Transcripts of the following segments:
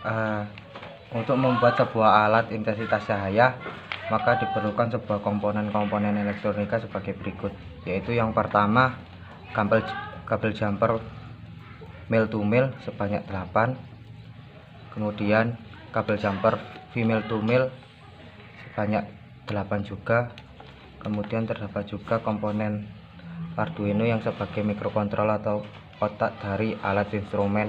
eh, untuk membuat sebuah alat intensitas cahaya, maka diperlukan sebuah komponen-komponen elektronika sebagai berikut, yaitu yang pertama kabel jumper male to male sebanyak 8, kemudian kabel jumper female to male sebanyak 8 juga. Kemudian terdapat juga komponen Arduino yang sebagai mikrokontroler atau otak dari alat instrumen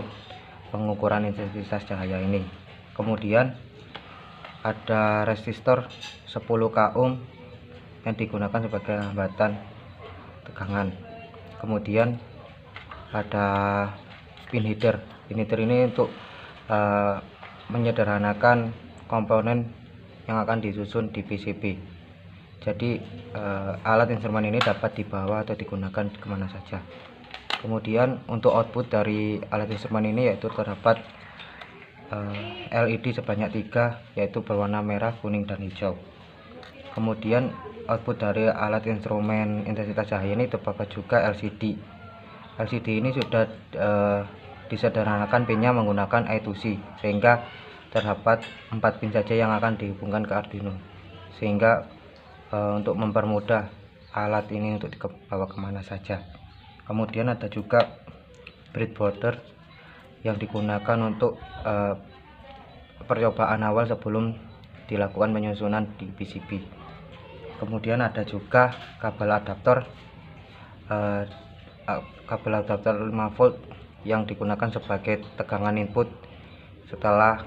pengukuran intensitas cahaya ini. Kemudian ada resistor 10K ohm yang digunakan sebagai hambatan tegangan. Kemudian ada pin header. Pin header ini untuk menyederhanakan komponen yang akan disusun di PCB. Jadi alat instrumen ini dapat dibawa atau digunakan kemana saja. Kemudian untuk output dari alat instrumen ini yaitu terdapat LED sebanyak 3, yaitu berwarna merah, kuning, dan hijau. Kemudian output dari alat instrumen intensitas cahaya ini terdapat juga LCD. LCD ini sudah disederhanakan pinnya menggunakan I2C, sehingga terdapat 4 pin saja yang akan dihubungkan ke Arduino, sehingga untuk mempermudah alat ini untuk dibawa kemana saja. Kemudian ada juga breadboarder yang digunakan untuk percobaan awal sebelum dilakukan penyusunan di PCB. Kemudian ada juga kabel adaptor 5 volt yang digunakan sebagai tegangan input setelah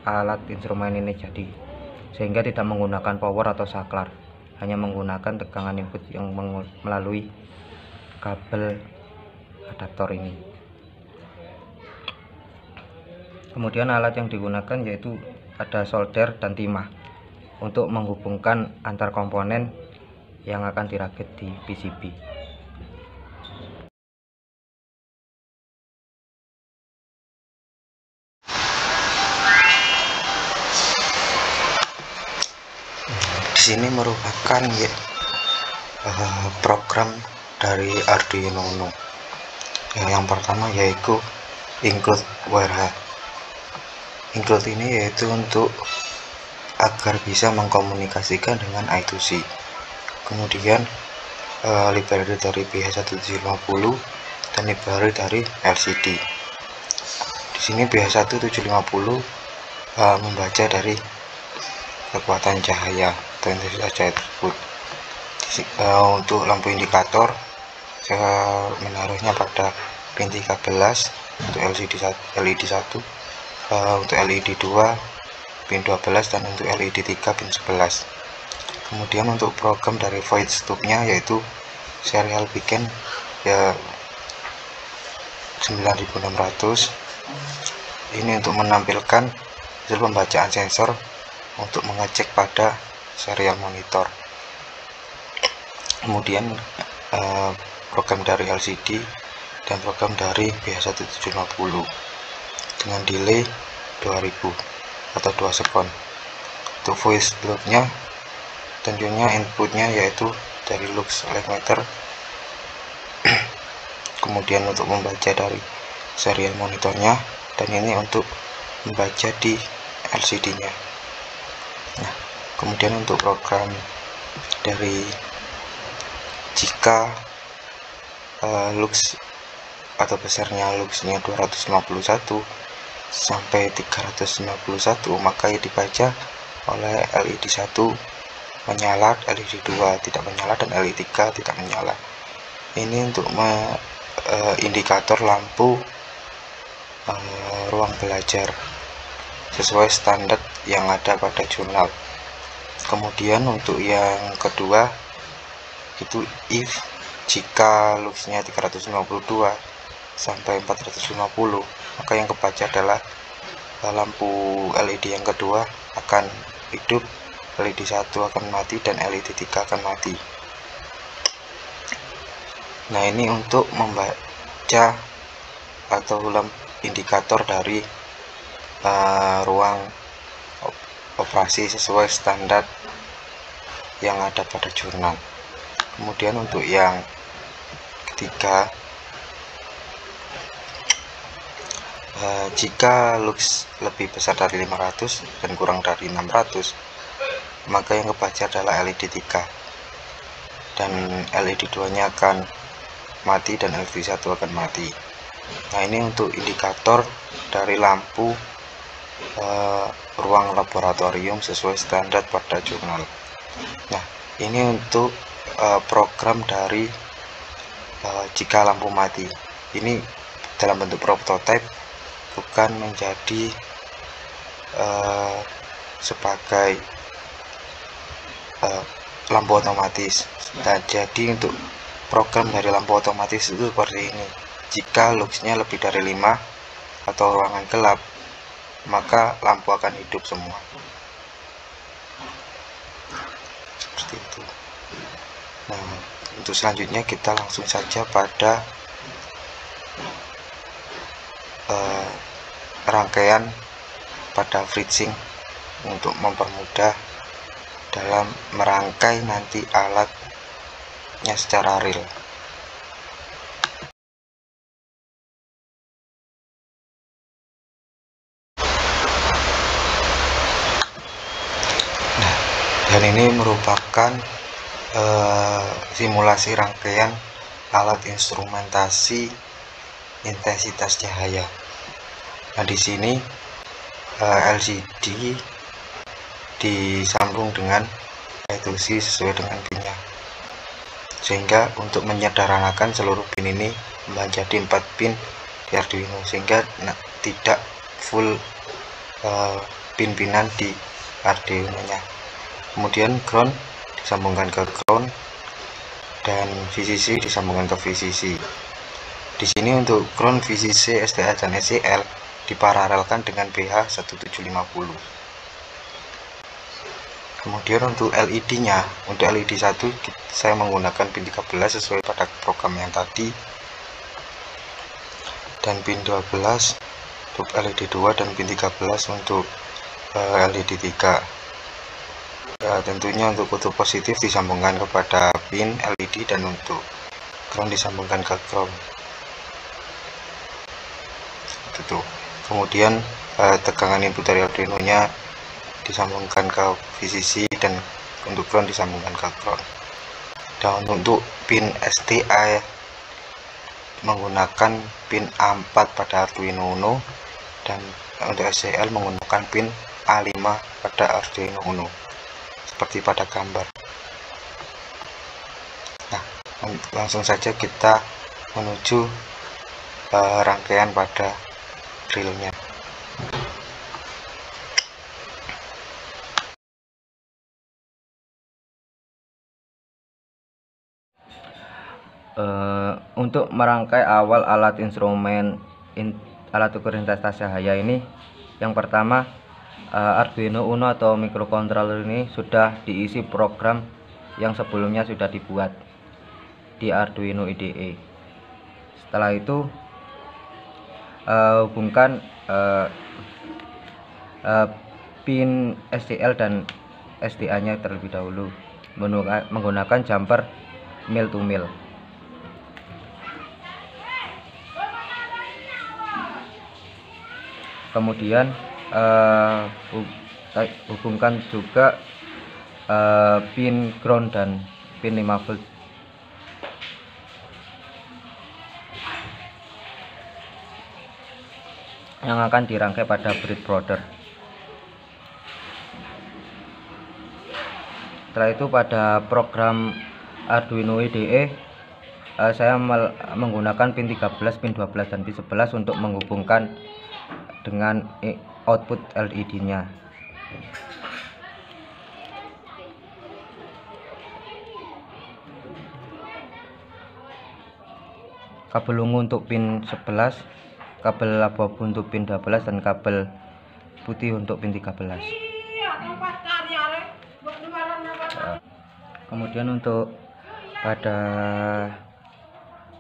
alat instrumen ini jadi, sehingga tidak menggunakan power atau saklar, hanya menggunakan tegangan input yang melalui kabel adaptor ini. Kemudian alat yang digunakan yaitu ada solder dan timah untuk menghubungkan antar komponen yang akan dirakit di PCB. Di sini merupakan program dari Arduino Uno. Yang pertama yaitu include WRH. Include ini yaitu untuk agar bisa mengkomunikasikan dengan I2C. Kemudian library dari BH1750 dan library dari LCD. Di sini BH1750 membaca dari kekuatan cahaya atau intensitas cahaya tersebut. Untuk lampu indikator saya menaruhnya pada pin 13 untuk LED 1, untuk LED 2 pin 12, dan untuk LED 3 pin 11. Kemudian untuk program dari void stubnya yaitu serial beacon ya 9600. Ini untuk menampilkan hasil pembacaan sensor untuk mengecek pada serial monitor. Kemudian program dari LCD dan program dari BH1750 dengan delay 2000 atau 2 sekon. Untuk voice loadnya tentunya inputnya yaitu dari lux meter. Kemudian untuk membaca dari serial monitornya, dan ini untuk membaca di LCD nya. Nah, kemudian untuk program dari jika lux atau besarnya luxnya 251 sampai 391, maka dibaca oleh LED 1 menyala, LED 2 tidak menyala, dan LED 3 tidak menyala. Ini untuk indikator lampu ruang belajar sesuai standar yang ada pada jurnal. Kemudian untuk yang kedua itu if jika luxnya 352 sampai 450, maka yang kebaca adalah lampu LED yang kedua akan hidup, LED 1 akan mati, dan LED 3 akan mati. Nah, ini untuk membaca atau indikator dari ruang operasi sesuai standar yang ada pada jurnal. Kemudian untuk yang ketiga Jika lux lebih besar dari 500 dan kurang dari 600, maka yang kebaca adalah LED 3 dan LED 2 nya akan mati dan LED 1 akan mati. Nah, ini untuk indikator dari lampu ruang laboratorium sesuai standar pada jurnal. Nah, ini untuk program dari jika lampu mati. Ini dalam bentuk prototipe, bukan menjadi sebagai lampu otomatis. Nah, jadi untuk program dari lampu otomatis itu seperti ini. Jika luxnya lebih dari 5 atau ruangan gelap, maka lampu akan hidup semua. Seperti itu. Nah, untuk selanjutnya kita langsung saja pada rangkaian pada freezing untuk mempermudah dalam merangkai nanti alatnya secara real. Nah, dan ini merupakan simulasi rangkaian alat instrumentasi intensitas cahaya. Nah, di sini LCD disambung dengan I2C sesuai dengan pinnya, sehingga untuk menyederhanakan seluruh pin ini menjadi 4 pin di Arduino, sehingga tidak full pin-pinan di Arduino nya. Kemudian ground disambungkan ke ground dan VCC disambungkan ke VCC. Di sini untuk ground, VCC, SDA dan SCL diparalelkan dengan BH1750. Kemudian untuk LED-nya, untuk LED 1 saya menggunakan pin 13 sesuai pada program yang tadi, dan pin 12 untuk LED 2 dan pin 13 untuk LED 3. Tentunya untuk kutub positif disambungkan kepada pin LED dan untuk ground disambungkan ke ground. Itu. Kemudian tegangan input dari Arduino nya disambungkan ke VCC dan untuk ground disambungkan ke ground. Dan untuk pin SDA menggunakan pin A4 pada Arduino Uno, dan untuk SCL menggunakan pin A5 pada Arduino Uno, seperti pada gambar. Nah, langsung saja kita menuju rangkaian pada realnya. Untuk merangkai awal alat instrumen alat ukur intensitas cahaya ini, yang pertama Arduino Uno atau microcontroller ini sudah diisi program yang sebelumnya sudah dibuat di Arduino IDE. Setelah itu hubungkan pin SCL dan SDA nya terlebih dahulu menggunakan jumper mil to mil. Kemudian hubungkan juga pin ground dan pin 5 volt. Yang akan dirangkai pada breadboarder. Setelah itu pada program Arduino IDE saya menggunakan pin 13, pin 12 dan pin 11 untuk menghubungkan dengan output LED nya. Kabel ungu untuk pin 11, kabel abu-abu untuk pin 12 dan kabel putih untuk pin 13. Kemudian untuk pada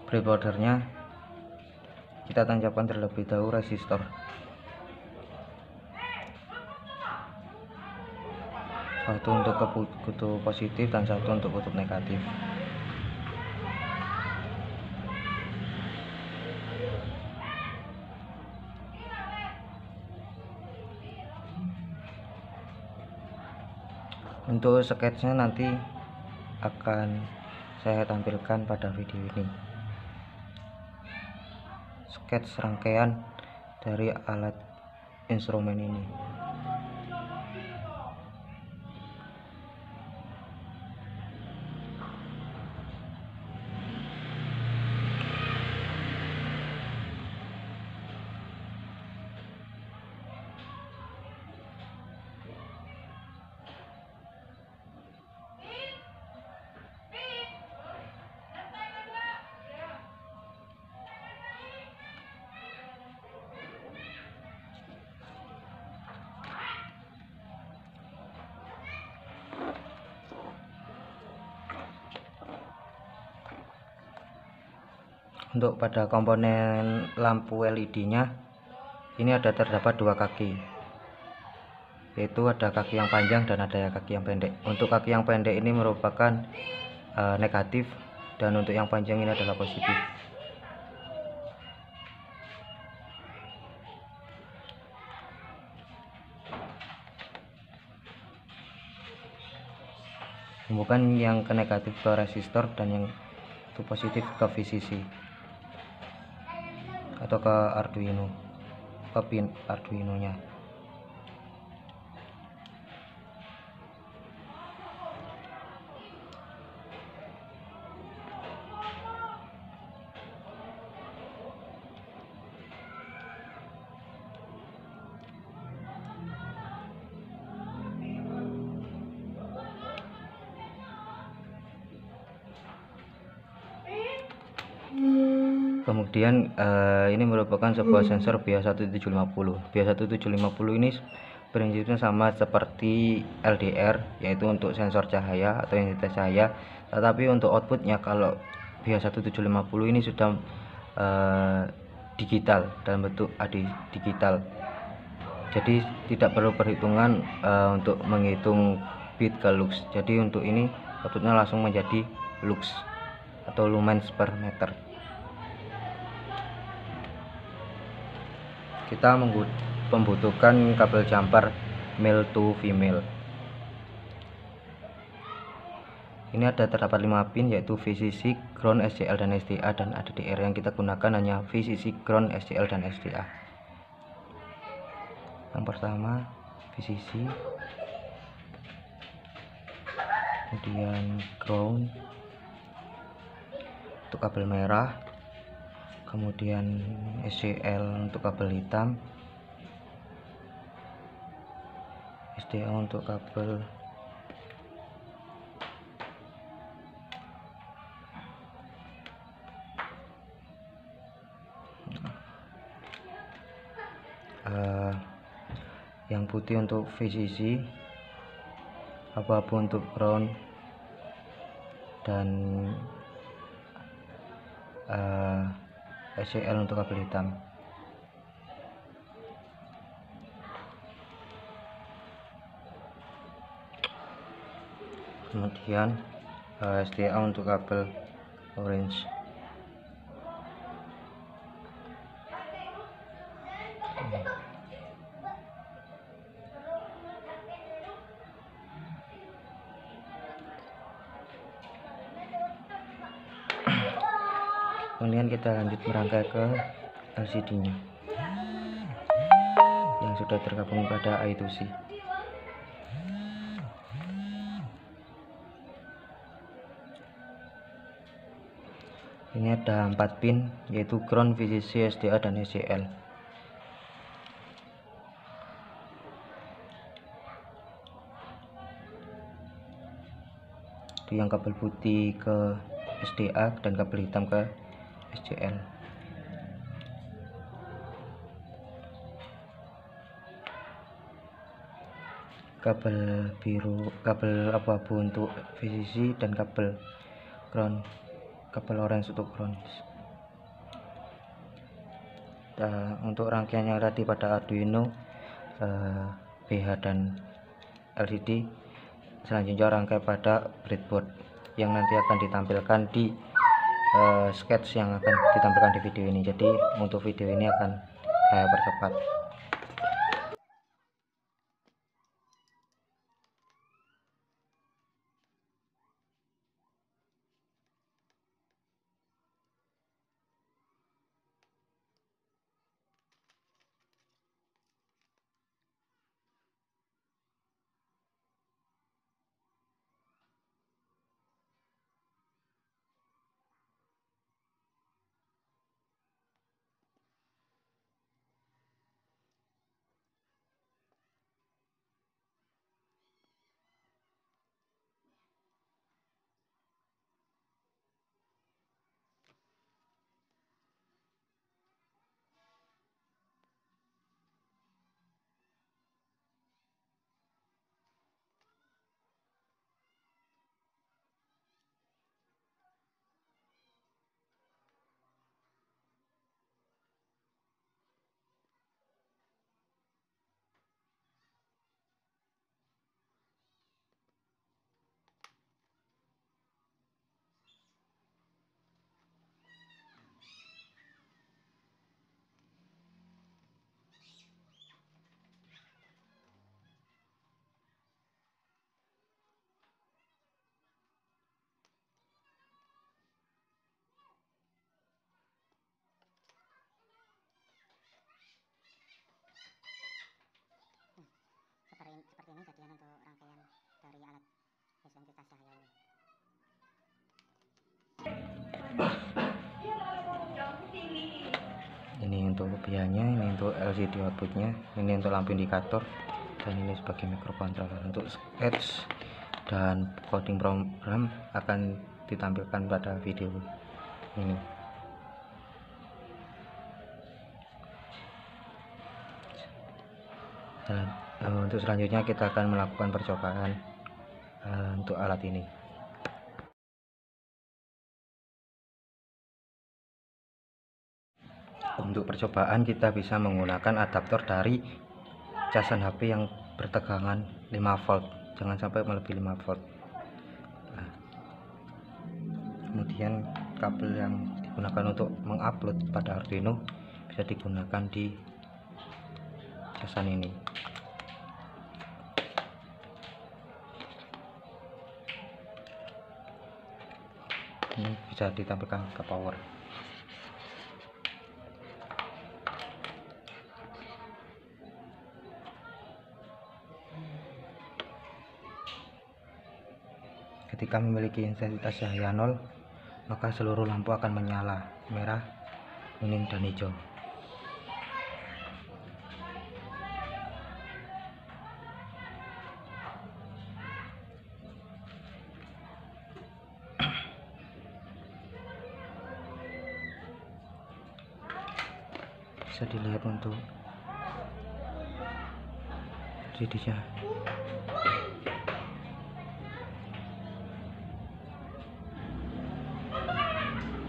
breadboardernya kita tancapkan terlebih dahulu resistor. Satu untuk kutub positif dan satu untuk kutub negatif. Untuk sketsnya nanti akan saya tampilkan pada video ini. Skets rangkaian dari alat instrumen ini. Untuk pada komponen lampu LED-nya ini terdapat dua kaki, yaitu ada kaki yang panjang dan ada kaki yang pendek. Untuk kaki yang pendek ini merupakan negatif, dan untuk yang panjang ini adalah positif. Bukan yang ke negatif ke resistor, dan yang itu positif ke VCC atau ke Arduino, ke pin Arduino nya. Kemudian ini merupakan sebuah sensor BA1750. BA1750 ini prinsipnya sama seperti LDR, yaitu untuk sensor cahaya atau intensitas cahaya, tetapi untuk outputnya kalau BA1750 ini sudah digital, dalam bentuk AD digital. Jadi tidak perlu perhitungan untuk menghitung bit ke lux. Jadi untuk ini outputnya langsung menjadi lux atau lumens per meter. Kita membutuhkan kabel jumper male to female. Ini terdapat 5 pin, yaitu VCC, ground, SCL, dan SDA, dan ADDR. Yang kita gunakan hanya VCC, ground, SCL, dan SDA. Yang pertama VCC, kemudian ground untuk kabel merah, kemudian SCL untuk kabel hitam, SDA untuk kabel yang putih untuk VCC, abu-abu untuk ground, dan SCL untuk kabel hitam. Kemudian SDA untuk kabel orange. Kemudian kita lanjut merangkai ke LCD nya yang sudah tergabung pada I2C. Ini ada 4 pin, yaitu ground, VCC, SDA, dan SCL. Itu yang kabel putih ke SDA dan kabel hitam ke SCL. Kabel biru, kabel abu-abu untuk VCC, dan kabel ground, kabel orange untuk ground. Untuk rangkaian yang tadi pada Arduino, BH, dan LCD, selanjutnya rangkai pada breadboard yang nanti akan ditampilkan di sketch yang akan ditampilkan di video ini. Jadi untuk video ini akan saya percepat. Ini untuk lebihannya, ini untuk LCD outputnya, ini untuk lampu indikator, dan ini sebagai microcontroller. Untuk sketch dan coding program akan ditampilkan pada video ini. Dan untuk selanjutnya kita akan melakukan percobaan untuk alat ini. Untuk percobaan kita bisa menggunakan adaptor dari casan HP yang bertegangan 5 volt, jangan sampai melebihi 5 volt. Nah, kemudian kabel yang digunakan untuk mengupload pada Arduino bisa digunakan di casan ini. Ini bisa ditampilkan ke power. Ketika memiliki intensitas cahaya 0, maka seluruh lampu akan menyala merah, kuning, dan hijau. Bisa dilihat untuk LCD-nya.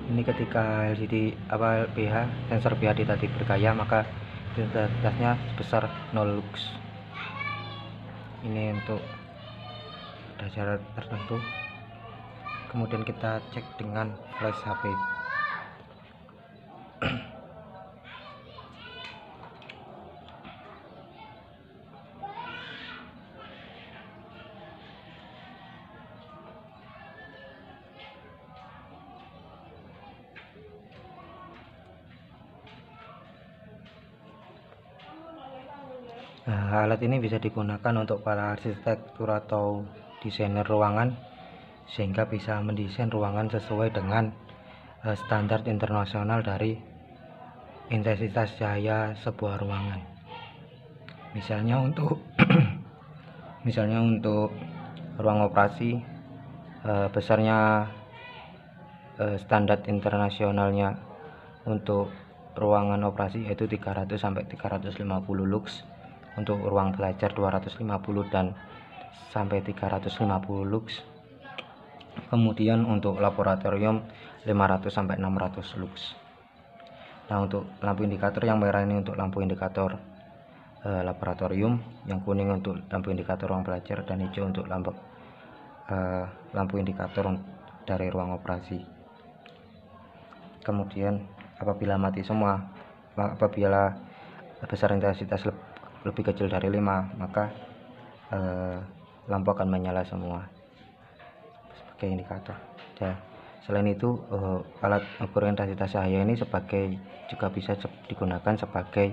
Ini ketika LCD sensor pH tadi bergaya, maka intensitasnya sebesar 0 lux. Ini untuk dasar tertentu. Kemudian kita cek dengan flash HP. Nah, alat ini bisa digunakan untuk para arsitektur atau desainer ruangan, sehingga bisa mendesain ruangan sesuai dengan standar internasional dari intensitas cahaya sebuah ruangan. Misalnya untuk misalnya untuk ruang operasi, besarnya standar internasionalnya untuk ruangan operasi yaitu 300 sampai 350 lux. Untuk ruang belajar 250 dan sampai 350 lux. Kemudian untuk laboratorium 500 sampai 600 lux. Nah, untuk lampu indikator yang merah ini untuk lampu indikator laboratorium, yang kuning untuk lampu indikator ruang belajar, dan hijau untuk lampu indikator dari ruang operasi. Kemudian apabila mati semua, apabila besar intensitas lebih kecil dari 5, maka lampu akan menyala semua sebagai indikator. Dan selain itu, alat ukur intensitas cahaya ini juga bisa digunakan sebagai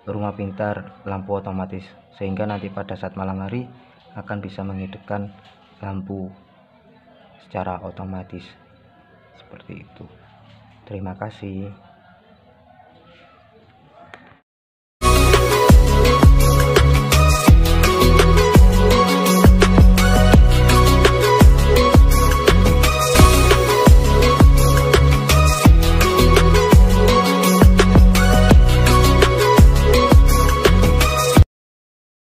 rumah pintar lampu otomatis, sehingga nanti pada saat malam hari akan bisa menghidupkan lampu secara otomatis seperti itu. Terima kasih.